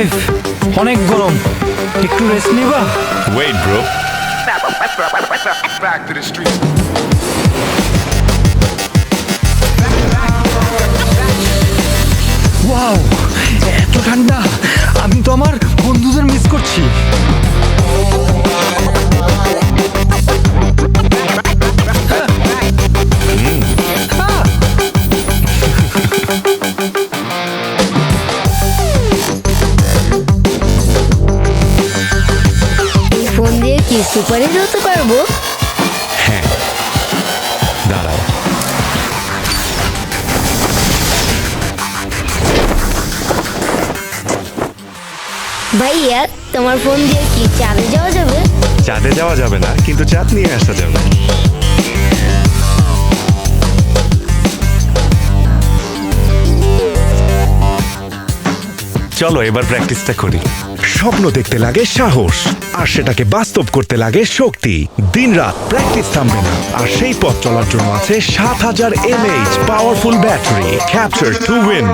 Life অনেক গরম, একটু রেস্ট নিবা? Wait bro, Back to the streets. Wow, এত ঠান্ডা! আমি তো আমার বন্ধুদের মিস করছি। এই ফোন দিয়ে কি সুপার হিরো হতে পারবো? হ্যাঁ দাঁড়াও। ভাইয়া, তোমার ফোন দিয়ে কি চাঁদে যাওয়া যাবে? চাঁদে যাওয়া যাবে না, কিন্তু চাঁদ নিয়ে আসা যাবে। চলো এবার প্র্যাকটিসটা করি। স্বপ্ন দেখতে লাগে সাহস, আর সেটাকে বাস্তব করতে লাগে শক্তি। দিনরাত প্র্যাকটিস থামবে না, আর সেই পথ চলার জন্য আছে ৭,০০০ mAh powerful battery. Capture to win.